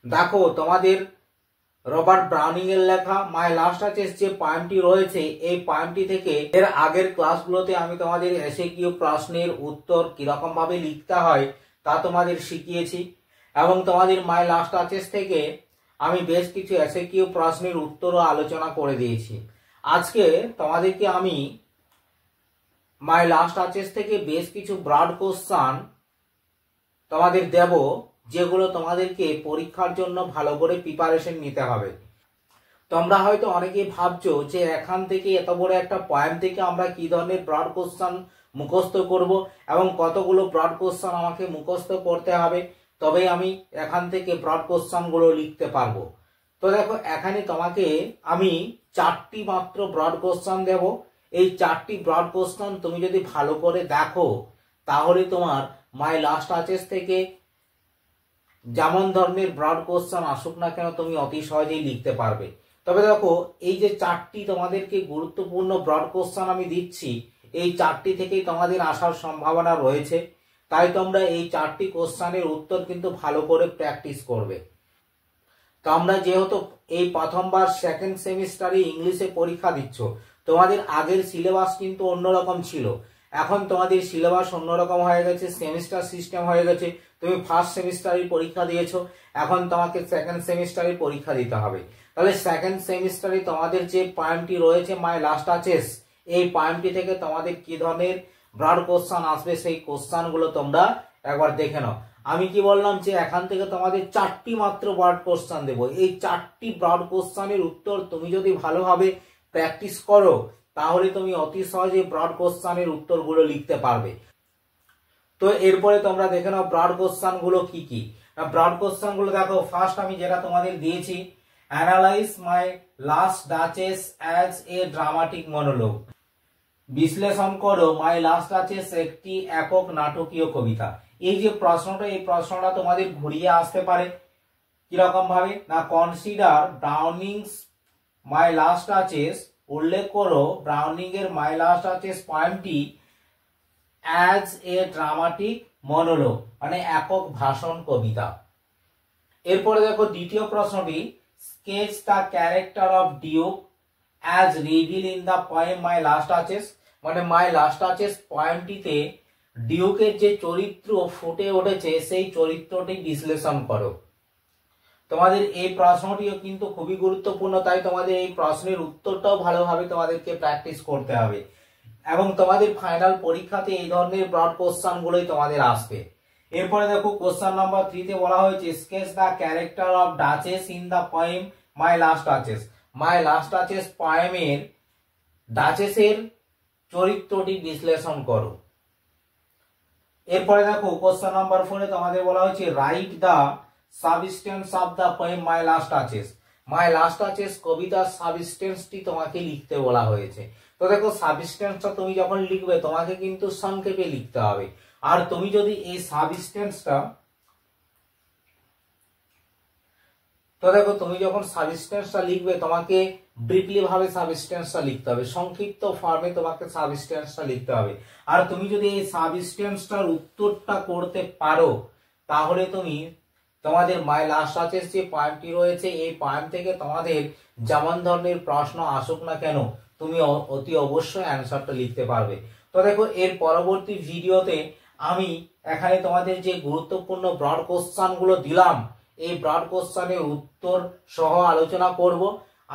দেখো তোমাদের Robert Browning এর লেখা মাই লাস্ট আর্চেস যে পয়েমটি রয়েছে, এই পয়েমটি থেকে এর আগের ক্লাসগুলোতে আমি তোমাদের এসএকিউ প্রশ্নের উত্তর কিরকম ভাবে লিখতে হয় তা তোমাদের শিখিয়েছি এবং তোমাদের মাই লাস্ট আর্চেস থেকে আমি বেশ কিছু এসএকিউ প্রশ্নের উত্তরও আলোচনা করে দিয়েছি। আজকে তোমাদেরকে আমি মাই লাস্ট আর্চেস থেকে বেশ কিছু ব্রড কোশ্চেন তোমাদের দেব, যেগুলো তোমাদেরকে পরীক্ষার জন্য ভালো করে প্রিপারেশন নিতে হবে। তোমরা হয়তো অনেকেই ভাবছো যে এখান থেকে এত বড় একটা পয়েম থেকে আমরা কি ধরনের ব্রড কোশ্চেন মুখস্থ করব এবং কতগুলো ব্রড কোশ্চেন আমাকে মুখস্থ করতে হবে, তবে আমি এখান থেকে ব্রড কোশ্চেন গুলো লিখতে পারবো। তো দেখো, এখানে তোমাকে আমি 4টি মাত্র ব্রড কোশ্চেন দেব। এই 4টি ব্রড কোশ্চেন তুমি যদি ভালো করে দেখো, তাহলে তোমার মাই লাস্ট আর্চেস থেকে যেমন ধরনের ব্রড কোশ্চেন আসুক না কেন তুমি অতি সহজেই লিখতে পারবে। তবে দেখো, এই যে 4টি তোমাদেরকে গুরুত্বপূর্ণ ব্রড কোশ্চেন আমি দিচ্ছি, এই 4টি থেকেই তোমাদের আসার সম্ভাবনা রয়েছে। তাই তোমরা এই 4টি কোশ্চেনের উত্তর কিন্তু ভালো করে প্র্যাকটিস করবে। তোমরা যেহেতু এই প্রথমবার সেকেন্ড সেমিস্টারে ইংলিশে পরীক্ষা দিচ্ছ, তোমাদের আগের সিলেবাস কিন্তু অন্যরকম ছিল। এখন তোমাদের সিলেবাস অন্যরকম হয়ে গেছে, সেমিস্টার সিস্টেম হয়ে গেছে। তুমি ফার্স্ট সেমিস্টারে পরীক্ষা দিয়েছো, এখন তোমাকে সেকেন্ড সেমিস্টারে পরীক্ষা দিতে হবে। তাহলে সেকেন্ড সেমিস্টারে তোমাদের যে পয়েমটি রয়েছে মাই লাস্ট আর্চেস, এই পয়েমটি থেকে তোমাদের কি ধরনের ব্রড কোশ্চেন আসবে সেই কোশ্চেন গুলো তোমরা একবার দেখে নাও। আমি কি বললাম যে এখান থেকে তোমাদের 4টি মাত্র ব্রড কোশ্চেন দেবো। এই 4টি ব্রড কোশ্চেনের উত্তর তুমি যদি ভালোভাবে প্র্যাকটিস করো, তাহলে তুমি অতি সহজে ব্রড কোশ্চেনের উত্তরগুলো লিখতে পারবে। তো এরপরে তোমরা দেখে নাও ব্রড কোশ্চেন গুলো কি কি। ব্রড কোশ্চেন গুলো দেখো, ফার্স্ট আমি যেটা তোমাদের দিয়েছি, analyse my last duchess as a dramatic monologue. বিশ্লেষণ করো মাই লাস্ট ডাচেস একটি একক নাটকীয় কবিতা। এই যে প্রশ্নটা, এই প্রশ্নটা তোমাদের ঘুরিয়ে আসতে পারে কিরকম ভাবে না, consider Browning's my last duchess, উল্লেখ করো ব্রাউনিং এর মাই লাস্ট ডাচেস পয়েমটি অ্যাজ এ ড্রামাটিক মনোলগ, মানে একক ভাষণ কবিতা। এরপরে দেখো দ্বিতীয় প্রশ্নটি, sketch the character of duke as reveal in the poem my last arches, মানে মাই লাস্ট আর্চেস পয়েমটিতে ডিউকের যে চরিত্র ফুটে উঠেছে সেই চরিত্রটি বিশ্লেষণ করো। তোমাদের এই প্রশ্নটিও কিন্তু খুবই গুরুত্বপূর্ণ, তাই তোমাদের এই প্রশ্নের উত্তরটাও ভালোভাবে তোমাদেরকে প্র্যাকটিস করতে হবে এবং তোমাদের ফাইনাল পরীক্ষাতে এই ধরনের ব্রড কোশ্চেন গুলোই তোমাদের আসবে। এরপরে দেখো কোশ্চেন নাম্বার 3 তে বলা হয়েছে, sketch the character of duchess in the poem my last arches. My last arches পয়েমের ডাচেসের চরিত্রটি বিশ্লেষণ করো। এরপরে দেখো কোশ্চেন নাম্বার 4 এ তোমাদের বলা হয়েছে, write the substance of the poem my last arches. My last arches কবিতার সাবস্টেন্সটি তোমাকে লিখতে বলা হয়েছে। তো দেখো, সাবস্টেন্সটা তুমি যখন লিখবে তোমাকে কিন্তু সংক্ষেপে লিখতে হবে। আর তুমি যদি এই সাবস্টেন্সটা, তো দেখো তুমি যখন সাবস্টেন্সটা লিখবে তোমাকে ব্রিফলি ভাবে সাবস্টেন্সটা লিখতে হবে, সংক্ষিপ্ত ফর্মে তোমাকে সাবস্টেন্সটা লিখতে হবে। আর তুমি যদি এই সাবস্টেন্সটার উত্তরটা করতে পারো, তাহলে তুমি তোমাদের মাই লাস্ট আর্চেস যে পয়েমটি রয়েছে, এই পয়েম থেকে তোমাদের যেমন ধরনের প্রশ্ন আসুক না কেন, তুমি অতি অবশ্যই অ্যান্সারটা লিখতে পারবে। তো দেখো, এর পরবর্তী ভিডিওতে আমি এখানে তোমাদের যে গুরুত্বপূর্ণ ব্রড কোশ্চেন গুলো দিলাম, এই ব্রড কোশ্চেনের উত্তর সহ আলোচনা করব।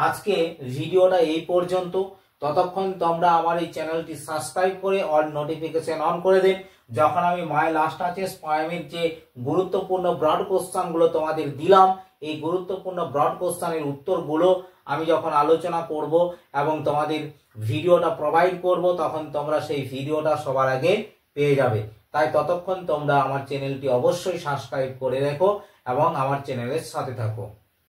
আজকে ভিডিওটা এই পর্যন্ত। ততক্ষণ তোমরা আমার এই চ্যানেলটি সাবস্ক্রাইব করে অল নোটিফিকেশন অন করে দিন। যখন আমি মাই লাস্ট আর্চেস পয়েমের যে গুরুত্বপূর্ণ ব্রড কোশ্চেন গুলো তোমাদের দিলাম, এই গুরুত্বপূর্ণ ব্রড কোশ্চেনের উত্তরগুলো আমি যখন আলোচনা করব এবং তোমাদের ভিডিওটা প্রোভাইড করব, তখন তোমরা সেই ভিডিওটা সবার আগে পেয়ে যাবে। তাই ততক্ষণ তোমরা আমার চ্যানেলটি অবশ্যই সাবস্ক্রাইব করে রেখো এবং আমার চ্যানেলের সাথে থাকো।